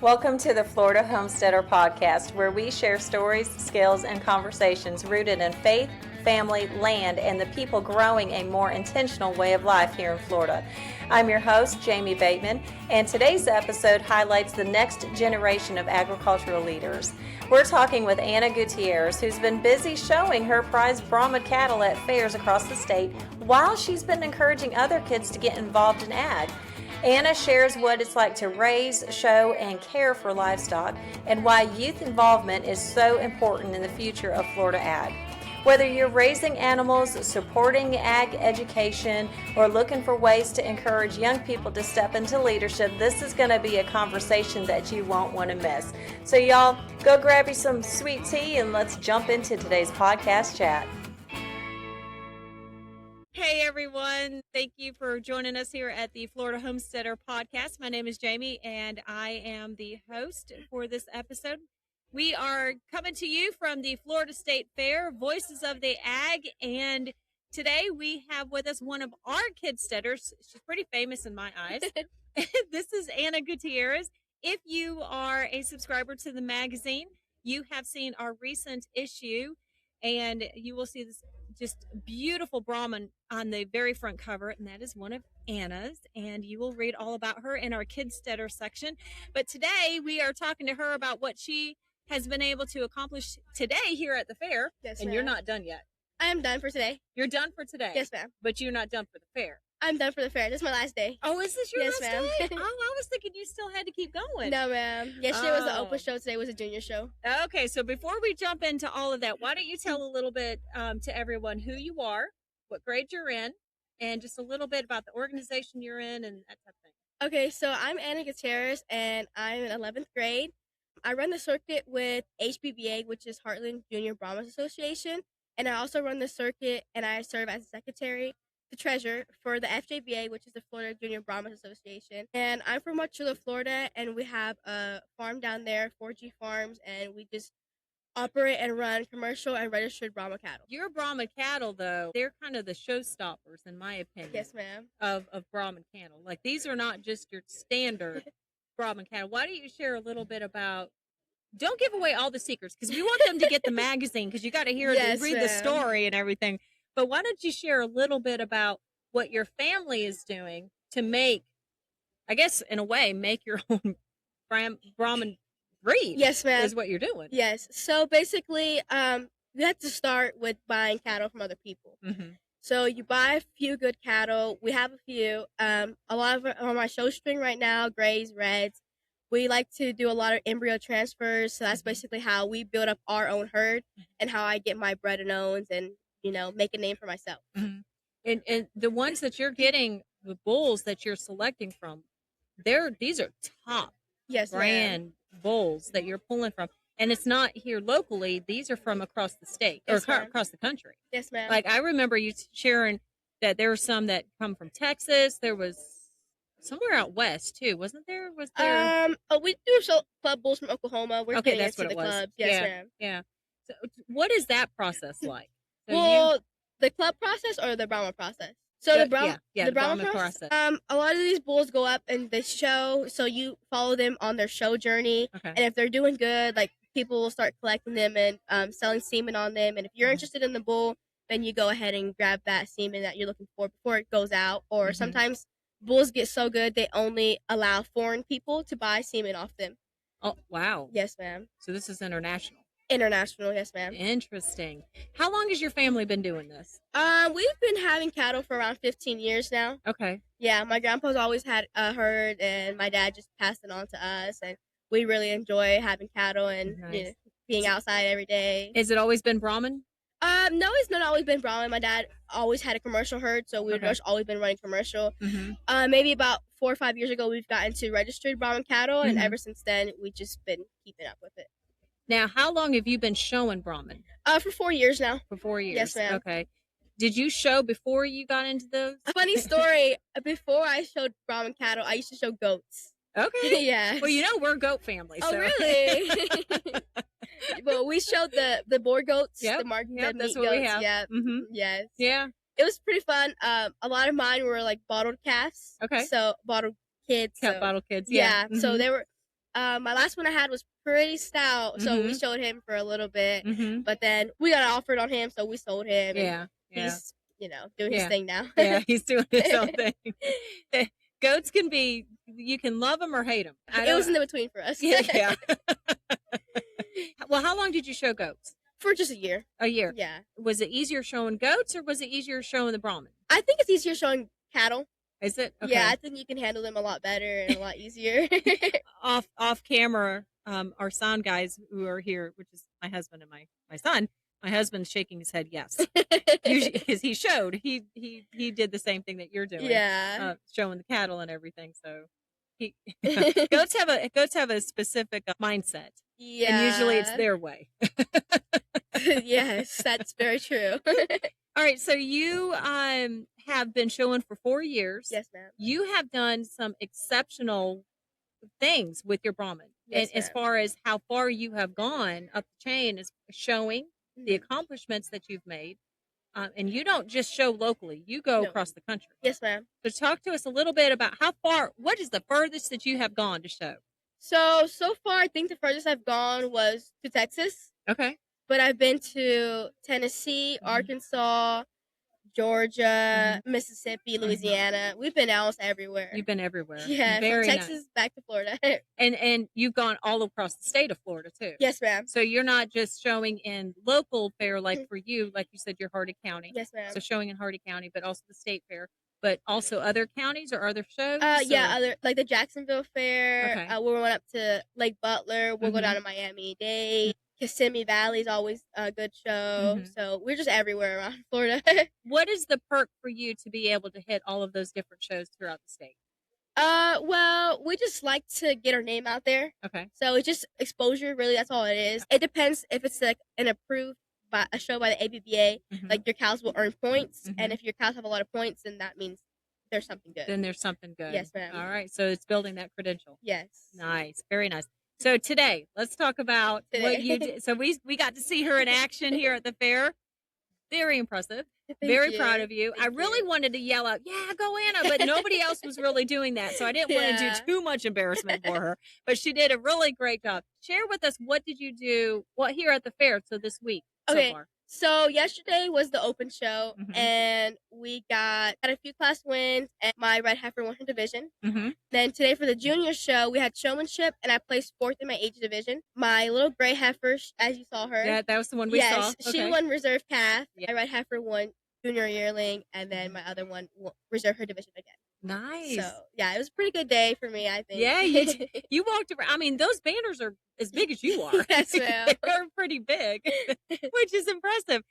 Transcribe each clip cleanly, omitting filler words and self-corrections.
Welcome to the Florida Homesteader Podcast, where we share stories, skills, and conversations rooted in faith, family, land, and the people growing a more intentional way of life here in Florida. I'm your host, Jamie Bateman, and today's episode highlights the next generation of agricultural leaders. We're talking with Anna Gutierrez, who's been busy showing her prized Brahman cattle at fairs across the state while she's been encouraging other kids to get involved in ag. Anna shares what it's like to raise, show, and care for livestock and why youth involvement is so important in the future of Florida ag. Whether you're raising animals, supporting ag education, or looking for ways to encourage young people to step into leadership, this is going to be a conversation that you won't want to miss. So y'all, go grab you some sweet tea and let's jump into today's podcast chat. Hey everyone, thank you for joining us here at the Florida Homesteader Podcast. My name is Jamie and I am the host for this episode. We are coming to you from the Florida State Fair, Voices of the Ag, and today we have with us one of our kid steaders. She's pretty famous in my eyes. This is Anna Gutierrez. If you are a subscriber to the magazine, you have seen our recent issue, and you will see this just beautiful Brahman on the very front cover, and that is one of Anna's, and you will read all about her in our Kids Steader section. But today we are talking to her about what she has been able to accomplish today here at the fair. Yes, and ma'am. You're not done yet. I am done for today. You're done for today? Yes, ma'am. But you're not done for the fair. I'm done for the fair. This is my last day. Oh, is this your Yes, last ma'am. day? Oh, I was thinking you still had to keep going. No, ma'am. Yesterday was the Oh. open show. Today was a junior show. Okay, so before we jump into all of that, why don't you tell a little bit to everyone who you are, what grade you're in, and just a little bit about the organization you're in and that type of thing. Okay, so I'm Anna Gutierrez, and I'm in 11th grade. I run the circuit with HBBA, which is Heartland Junior Brahmas Association, and I also run the circuit, and I serve as secretary, the treasurer for the FJBA, which is the Florida Junior Brahmas Association. And I'm from Wauchula, Florida, and we have a farm down there, 4G Farms, and we just operate and run commercial and registered Brahma cattle. Your Brahman cattle, though, they're kind of the showstoppers, in my opinion. Yes, ma'am. Of Brahman cattle. Like, these are not just your standard Brahman cattle. Why don't you share a little bit about, don't give away all the secrets, because we want them to get the magazine, because you got to hear Yes, read the ma'am. story and everything. But why don't you share a little bit about what your family is doing to make, I guess, in a way, make your own Brahman breed? Yes, ma'am. Is what you're doing. Yes. So basically, you have to start with buying cattle from other people. Mm-hmm. So you buy a few good cattle. We have a few. A lot of them are on my show string right now, grays, reds. We like to do a lot of embryo transfers. So that's basically how we build up our own herd and how I get my bred and owns and, make a name for myself. Mm-hmm. And the ones that you're getting, the bulls that you're selecting from, these are top Yes, brand bulls that you're pulling from. And it's not here locally. These are from across the state or Yes, ma'am. across the country. Yes, ma'am. Like, I remember you sharing that there were some that come from Texas. There was somewhere out west too, wasn't there? Was there? We do show club bulls from Oklahoma. We're Okay, getting that's into what the it was. clubs. Yes, Yeah. ma'am. Yeah. So what is that process like? So Well, the club process or the Brahma process? So the Brahma Brahman process. A lot of these bulls go up and they show, so you follow them on their show journey. Okay. And if they're doing good, like, people will start collecting them and selling semen on them. And if you're interested in the bull, then you go ahead and grab that semen that you're looking for before it goes out. Or sometimes bulls get so good they only allow foreign people to buy semen off them. Oh, wow. Yes, ma'am. So this is international. International, yes, ma'am. Interesting. How long has your family been doing this? We've been having cattle for around 15 years now. Okay. Yeah, my grandpa's always had a herd, and my dad just passed it on to us, and we really enjoy having cattle and Nice. being outside every day. Has it always been Brahman? No, it's not always been Brahman. My dad always had a commercial herd, so we've Okay. always been running commercial. Mm-hmm. Maybe about 4 or 5 years ago, we've gotten to registered Brahman cattle, and Mhm. ever since then, we've just been keeping up with it. Now, how long have you been showing Brahman? For 4 years now. For 4 years. Yes, ma'am. Okay. Did you show before you got into those? A funny story, before I showed Brahman cattle, I used to show goats. Okay. Yeah. Well, we're a goat family. Oh, so. really? Well, we showed the boar goats, Yep, the market yep, that's meat what goats. we have. Yeah. Mm-hmm. Yes. Yeah. It was pretty fun. A lot of mine were like bottled calves. Okay. So bottled kids. Cat so, bottle kids. Yeah. Yeah. So Mhm. they were My last one I had was pretty stout, so we showed him for a little bit, but then we got offered on him, so we sold him. Yeah. He's, doing his thing now. Yeah, he's doing his own thing. Goats can be, you can love them or hate them. It was in the between for us. Yeah. Well, how long did you show goats? For just a year. A year? Yeah. Was it easier showing goats or was it easier showing the Brahman? I think it's easier showing cattle. Is it? Okay. Yeah, I think you can handle them a lot better and a lot easier. Off camera, our sound guys who are here, which is my husband and my son, my husband's shaking his head yes. Usually, because he showed, he did the same thing that you're doing. Yeah. Showing the cattle and everything. So goats have a specific mindset. Yeah. And usually it's their way. Yes, that's very true. All right, so you have been showing for 4 years. Yes, ma'am. You have done some exceptional things with your Brahman. Yes, and as far as how far you have gone up the chain is showing the accomplishments that you've made. And you don't just show locally, you go across the country. Yes, ma'am. So talk to us a little bit about what is the furthest that you have gone to show? So far, I think the furthest I've gone was to Texas. Okay. But I've been to Tennessee, Arkansas, Georgia, Mississippi, Louisiana. We've been almost everywhere. You've been everywhere. Yeah, Very from Texas nice. back to Florida. And you've gone all across the state of Florida too. Yes, ma'am. So you're not just showing in local fair like for you, like you said, you're Hardy County. Yes, ma'am. So showing in Hardy County, but also the state fair, but also other counties or other shows. Yeah, other like the Jacksonville Fair. Okay. We went up to Lake Butler. We'll go down to Miami-Dade. Kissimmee Valley is always a good show. So we're just everywhere around Florida. What is the perk for you to be able to hit all of those different shows throughout the state? Well, we just like to get our name out there. Okay. So it's just exposure, really. That's all it is. It depends if it's like an approved by a show by the ABBA. Like your cows will earn points, and if your cows have a lot of points, then that means there's something good. Then there's something good. Yes, ma'am. All right. So it's building that credential. Yes. Nice. Very nice. So today, let's talk about what you did. So we got to see her in action here at the fair. Very impressive. Very proud of you. I really wanted to yell out, yeah, go Anna, but nobody else was really doing that. So I didn't want to do too much embarrassment for her, but she did a really great job. Share with us, what did you do here at the fair this week so far? So yesterday was the open show, and we got a few class wins, and my red heifer won her division. Then today for the junior show, we had showmanship, and I placed 4th in my age division. My little gray heifer, as you saw her. Yeah, that was the one we saw. Yes, she won reserve calf. My red heifer won junior yearling, and then my other one reserved her division again. Nice. So, yeah, it was a pretty good day for me, I think. Yeah, you walked around. I mean, those banners are as big as you are. Yes, ma'am. They're pretty big, which is impressive.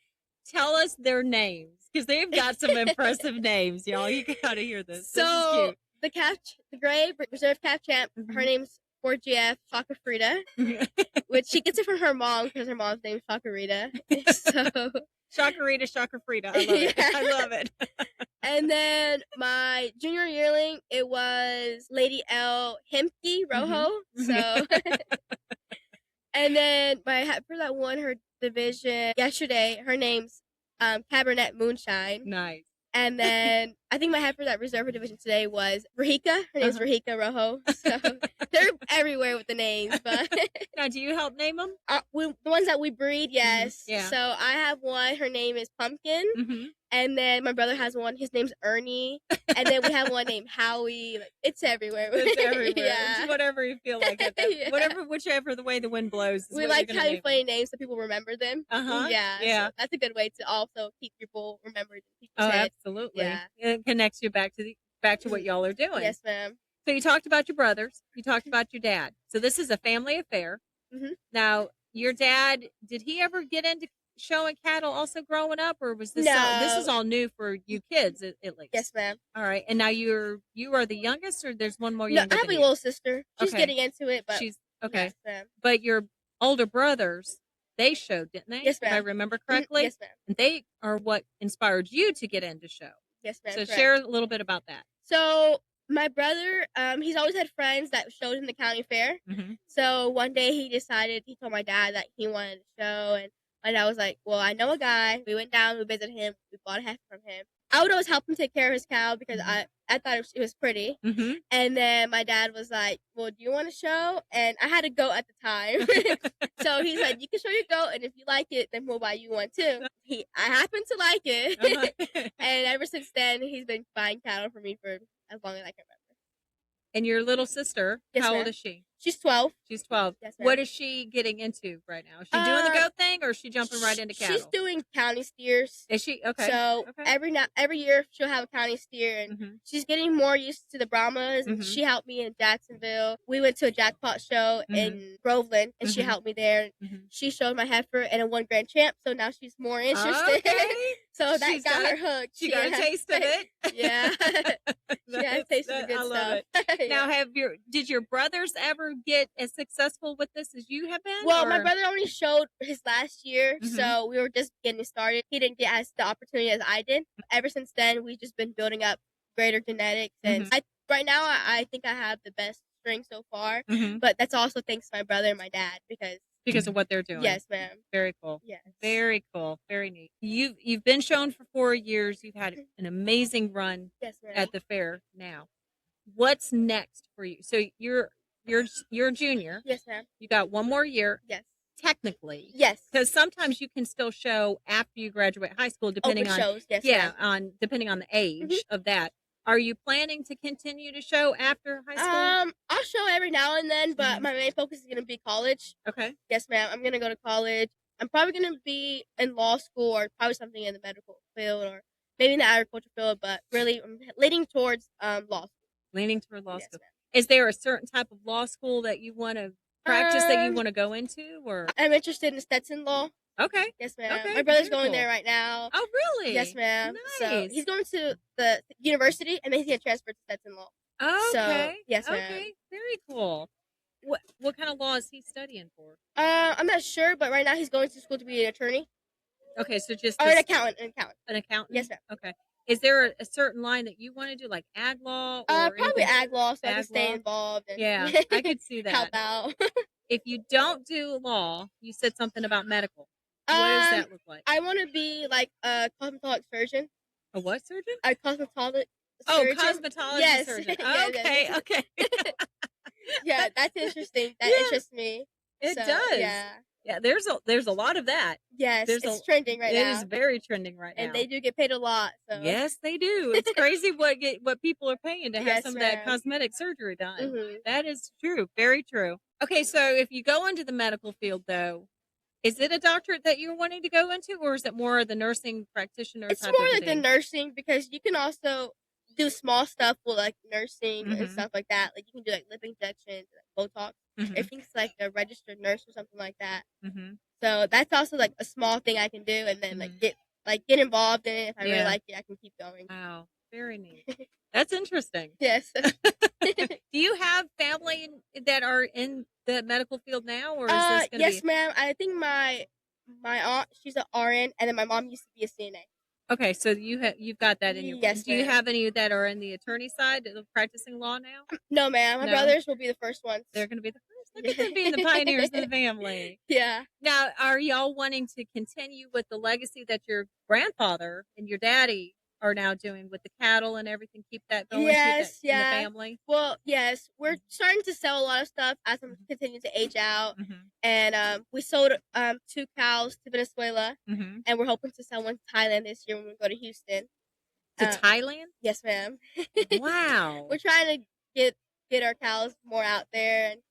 Tell us their names, because they've got some impressive names, y'all. You got to hear this. So, this is cute. the gray reserve calf champ, her name's 4GF Shaka Frida, which she gets it from her mom because her mom's name is Shakarita. So Shaka Frida. I love it. I love it. And then my junior yearling, it was Lady L Hempke Rojo. So, and then my heifer that won her division yesterday, her name's Cabernet Moonshine. Nice. And then I think my heifer that reserved her division today was Rahika. Her name's Rahika Rojo. So they're everywhere with the names. But now, do you help name them? The ones that we breed, yes. Yeah. So I have one. Her name is Pumpkin. And then my brother has one. His name's Ernie. And then we have one named Howie. Like, it's everywhere. It's everywhere. Yeah. It's whatever you feel like it. Whichever the way the wind blows. We like having funny names so people remember them. Yeah. So that's a good way to also keep people remembered in people's heads. Absolutely. Yeah. It connects you back to what y'all are doing. Yes, ma'am. So you talked about your brothers. You talked about your dad. So this is a family affair. Now, your dad, did he ever get into showing cattle also growing up, or was this this is all new for you kids at least? Yes, ma'am. All right. And now you are the youngest, or there's one more younger? No, I have a little sister. She's getting into it, but she's okay. Yes, ma'am. But your older brothers, they showed, didn't they? Yes, ma'am. If I remember correctly. Yes, ma'am. And they are what inspired you to get into show. Yes, ma'am. So correct. share a little bit about that. So my brother, he's always had friends that showed in the county fair. So one day he told my dad that he wanted to show, and my dad was like, well, I know a guy. We went down, we visited him, we bought a heifer from him. I would always help him take care of his cow because I thought it was pretty. Mm-hmm. And then my dad was like, well, do you want to show? And I had a goat at the time. So he's like, you can show your goat, and if you like it, then we'll buy you one too. I happen to like it. And ever since then, he's been buying cattle for me for as long as I can remember. And your little sister, Yes, how ma'am. old is she? She's 12. She's 12. Yes, ma'am. What is she getting into right now? Is she doing the goat thing, or is she jumping right into cattle? She's doing county steers. Is she? Okay. So okay. every year she'll have a county steer, and she's getting more used to the Brahmas. And she helped me in Jacksonville. We went to a jackpot show in Groveland, and she helped me there. She showed my heifer and a 1 grand champ, so now she's more interested. Okay. So that got her hooked. She got a taste of it. Yeah. She has tasted the good stuff. It. Now, did your brothers ever get as successful with this as you have been? Well, my brother only showed his last year, so we were just getting started. He didn't get the opportunity as I did. Ever since then, we've just been building up greater genetics, and right now I think I have the best string so far. But that's also thanks to my brother and my dad because of what they're doing. Yes, ma'am. Very cool. Yes. Very cool. Very neat. You've been shown for 4 years. You've had an amazing run at the fair now. What's next for you? So you're a junior. Yes, ma'am. You got 1 more year. Yes. Technically. Yes. Because sometimes you can still show after you graduate high school, depending on shows. Yes, ma'am. Depending on the age of that. Are you planning to continue to show after high school? I'll show every now and then, but my main focus is going to be college. Okay. Yes, ma'am. I'm going to go to college. I'm probably going to be in law school or probably something in the medical field or maybe in the agriculture field, but really I'm leaning towards law school. Leaning toward law school. Ma'am. Is there a certain type of law school that you want to practice that you want to go into, or? I'm interested in Stetson law. Okay. Yes, ma'am. Okay. My brother's going there right now. Oh, really? Yes, ma'am. Nice. So he's going to the university, and then he's going to transfer to Stetson law. Okay. So, yes, ma'am. Okay. Very cool. What kind of law is he studying for? I'm not sure, but right now he's going to school to be an attorney. Okay, so just an accountant. An accountant. Yes, ma'am. Okay. Is there a certain line that you want to do, like ag law? Or probably ag law, so I can stay law? involved. And Yeah, I could see that. Help out. If you don't do law, you said something about medical. What does that look like? I want to be like a cosmetologic surgeon. A what surgeon? A cosmetologic surgeon. Oh, cosmetology surgeon. Okay, okay. Yeah, that's interesting. That interests me. It does. Yeah, there's a lot of that. Yes, it's trending right now. It is very trending right now. And they do get paid a lot. So. Yes, they do. It's crazy what people are paying to have some of that cosmetic surgery done. That is true. Very true. Okay, so if you go into the medical field, though, is it a doctorate that you're wanting to go into, or is it more the nursing practitioner it's type of thing? It's more like the nursing, because you can also do small stuff with like nursing and stuff like that. Like you can do like lip injections, like Botox. I think it's like a registered nurse or something like that. So that's also like a small thing I can do, and then get involved in it. If I really like it, I can keep going. Wow, very neat. That's interesting. Yes. Do you have family that are in the medical field now, or is this going to yes, ma'am. I think my aunt, she's an RN, and then my mom used to be a CNA. Okay, so you've got that in your. Yes, do you have any that are in the attorney side of practicing law now? No, ma'am. My brothers will be the first ones. They're going to be the first. Look at them being the pioneers of the family. Yeah. Now, are y'all wanting to continue with the legacy that your grandfather and your daddy are now doing with the cattle and everything? Keep that going. Yes, keep that in the family. Well, yes, we're starting to sell a lot of stuff as I'm continuing to age out, and we sold 2 cows to Venezuela, and we're hoping to sell one to Thailand this year when we go to Houston. To Thailand? Yes, ma'am. Wow. We're trying to get our cows more out there. And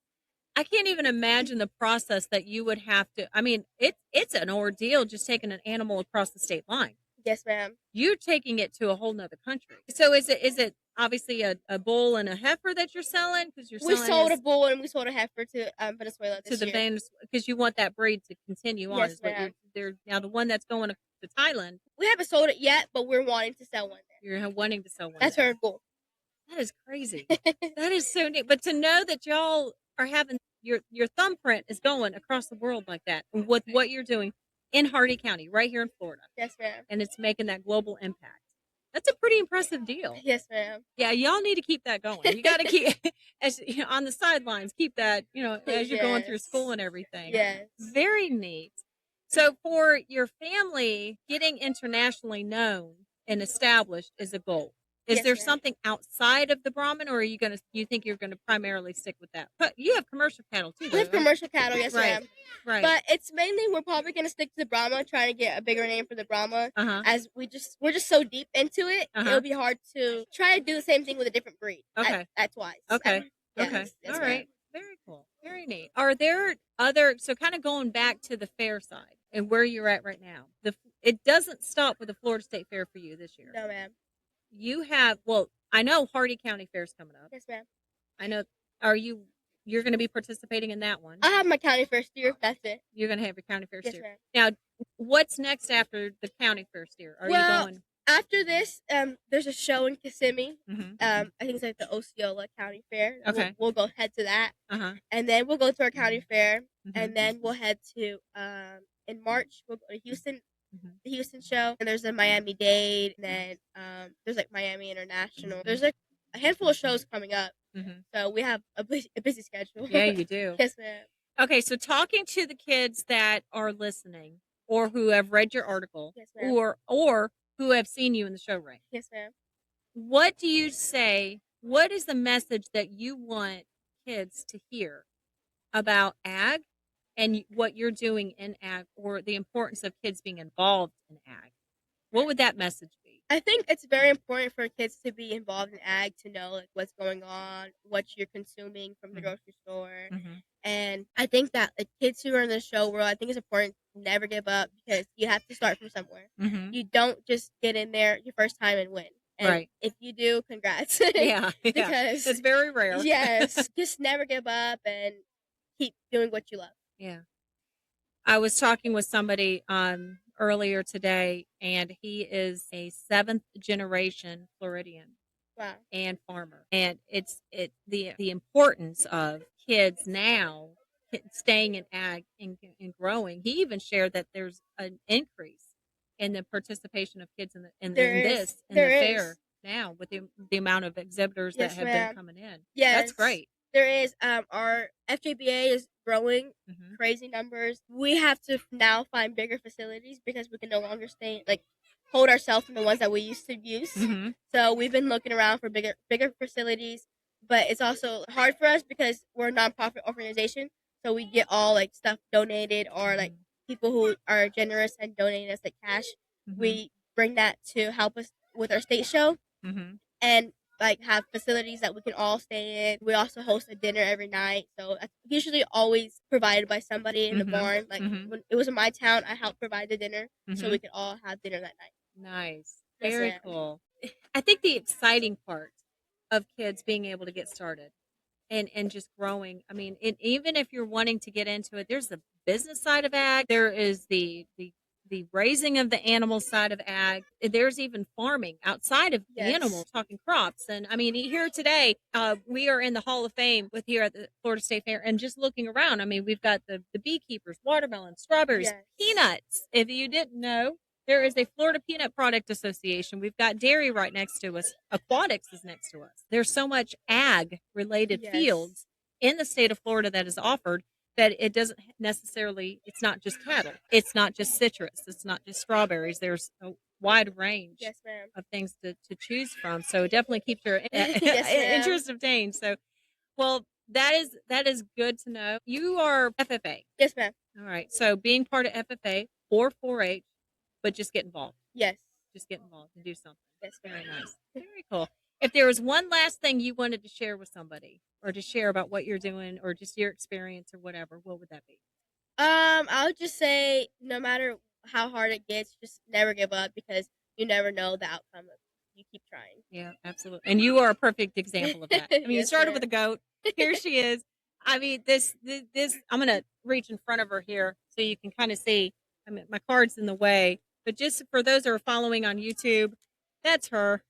I can't even imagine the process that you would have to. I mean, it's an ordeal just taking an animal across the state line. Yes, ma'am. You're taking it to a whole nother country. So is it obviously a bull and a heifer that you're selling? Because we sold a bull and we sold a heifer to Venezuela this year. Because you want that breed to continue on. Yes, ma'am. Now the one that's going to Thailand. We haven't sold it yet, but we're wanting to sell one there. You're wanting to sell one. That's our goal. That is crazy. That is so neat. But to know that y'all are having your thumbprint is going across the world like that with what you're doing in Hardy County, right here in Florida. Yes, ma'am. And it's making that global impact. That's a pretty impressive deal. Yes, ma'am. Yeah, y'all need to keep that going. You got to keep, as you know, on the sidelines, keep that, as you're going through school and everything. Yes. Very neat. So for your family getting internationally known and established is a goal. Is Yes, there ma'am. something outside of the Brahman, or are you you think you're gonna primarily stick with that? But you have commercial cattle too, though, We have right? commercial cattle, yes, Right. ma'am. Right. But it's mainly we're probably gonna stick to the Brahma, trying to get a bigger name for the Brahma. As we're just so deep into it, it'll be hard to try to do the same thing with a different breed. Okay. At twice. Okay. Yes, Okay. yes, All ma'am. right. Very cool. Very neat. Are there other, so kind of going back to the fair side and where you're at right now, it doesn't stop with the Florida State Fair for you this year. No, ma'am. You have, well, I know Hardy County Fair's coming up. Yes, ma'am. I know, you're going to be participating in that one? I have my county fair steer. That's it. You're going to have your county fair Yes, steer. ma'am. Now, what's next after the county fair steer? Are you going? After this, there's a show in Kissimmee. Mhm. I think it's like the Osceola County Fair. Okay. We'll go head to that, and then we'll go to our county fair, and then we'll head to in March we'll go to Houston, the Houston show, and there's a Miami-Dade, and then there's like Miami International. There's like a handful of shows coming up, so we have a busy schedule. Yeah, you do. Yes, ma'am. Okay, so talking to the kids that are listening, or who have read your article, Yes, ma'am. or who have seen you in the show ring, Yes, ma'am. what do you say? What is the message that you want kids to hear about ag and what you're doing in ag, or the importance of kids being involved in ag? What would that message be? I think it's very important for kids to be involved in ag, to know like what's going on, what you're consuming from the grocery store. And I think that like kids who are in the show world, I think it's important to never give up, because you have to start from somewhere. You don't just get in there your first time and win. And Right. if you do, congrats. Yeah, Because it's very rare. yes, just never give up and keep doing what you love. Yeah. I was talking with somebody earlier today, and he is a 7th generation Floridian. Wow. And farmer. And it's the importance of kids now staying in ag and growing. He even shared that there's an increase in the participation of kids in the fair now, with the amount of exhibitors that have been coming in. Yes. That's great. There is our FJBA is growing crazy numbers. We have to now find bigger facilities because we can no longer hold ourselves in the ones that we used to use. So we've been looking around for bigger facilities, but it's also hard for us because we're a nonprofit organization. So we get all like stuff donated, or like people who are generous and donate us like cash. We bring that to help us with our state show, and like have facilities that we can all stay in. We also host a dinner every night, so that's usually always provided by somebody in the barn. Like when it was in my town, I helped provide the dinner, so we could all have dinner that night. Nice. Yes, Very ma'am. cool. I think the exciting part of kids being able to get started and just growing. I mean, even if you're wanting to get into it, there's the business side of ag. There is the raising of the animal side of ag. There's even farming outside of the animals, talking crops. And I mean, here today, we are in the Hall of Fame here at the Florida State Fair, and just looking around, I mean, we've got the beekeepers, watermelon, strawberries, peanuts. If you didn't know, there is a Florida Peanut Product Association. We've got dairy right next to us. Aquatics is next to us. There's so much ag-related fields in the state of Florida that is offered, that it doesn't necessarily, it's not just cattle. It's not just citrus. It's not just strawberries. There's a wide range of things to choose from. So it definitely keeps your interest obtained. So, well, that is good to know. You are FFA. Yes, ma'am. All right. So being part of FFA or 4-H, but just get involved. Yes. Just get involved and do something. Yes, very nice. Very cool. If there was one last thing you wanted to share with somebody, or to share about what you're doing, or just your experience or whatever, what would that be? I would just say, no matter how hard it gets, just never give up, because you never know the outcome of you keep trying. Yeah, absolutely. And you are a perfect example of that. I mean, you started with a goat. Here she is. I mean, this I'm going to reach in front of her here so you can kind of see. I mean, my card's in the way, but just for those that are following on YouTube, that's her.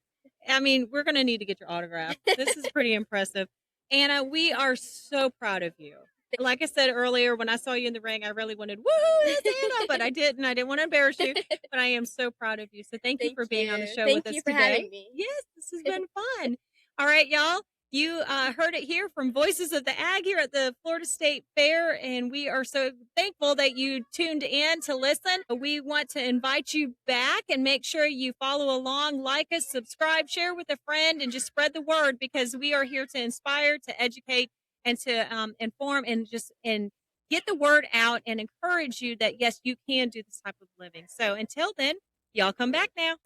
I mean, we're going to need to get your autograph. This is pretty impressive. Anna, we are so proud of you. Like I said earlier, when I saw you in the ring, I really wanted, woohoo, that's Anna, but I didn't. I didn't want to embarrass you, but I am so proud of you. So thank you for being on the show with us today. Thank you for having me. Yes, this has been fun. All right, y'all. You heard it here from Voices of the Ag here at the Florida State Fair, and we are so thankful that you tuned in to listen. We want to invite you back and make sure you follow along, like us, subscribe, share with a friend, and just spread the word, because we are here to inspire, to educate, and to inform, and get the word out and encourage you that, yes, you can do this type of living. So until then, y'all come back now.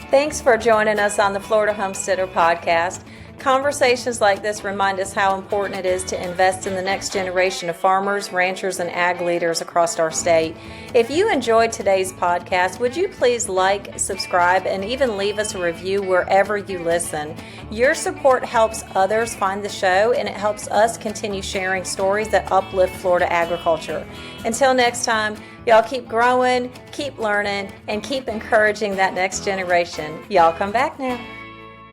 Thanks for joining us on the Florida Homesteader Podcast. Conversations like this remind us how important it is to invest in the next generation of farmers, ranchers, and ag leaders across our state. If you enjoyed today's podcast, would you please like, subscribe, and even leave us a review wherever you listen? Your support helps others find the show, and it helps us continue sharing stories that uplift Florida agriculture. Until next time, y'all keep growing, keep learning, and keep encouraging that next generation. Y'all come back now.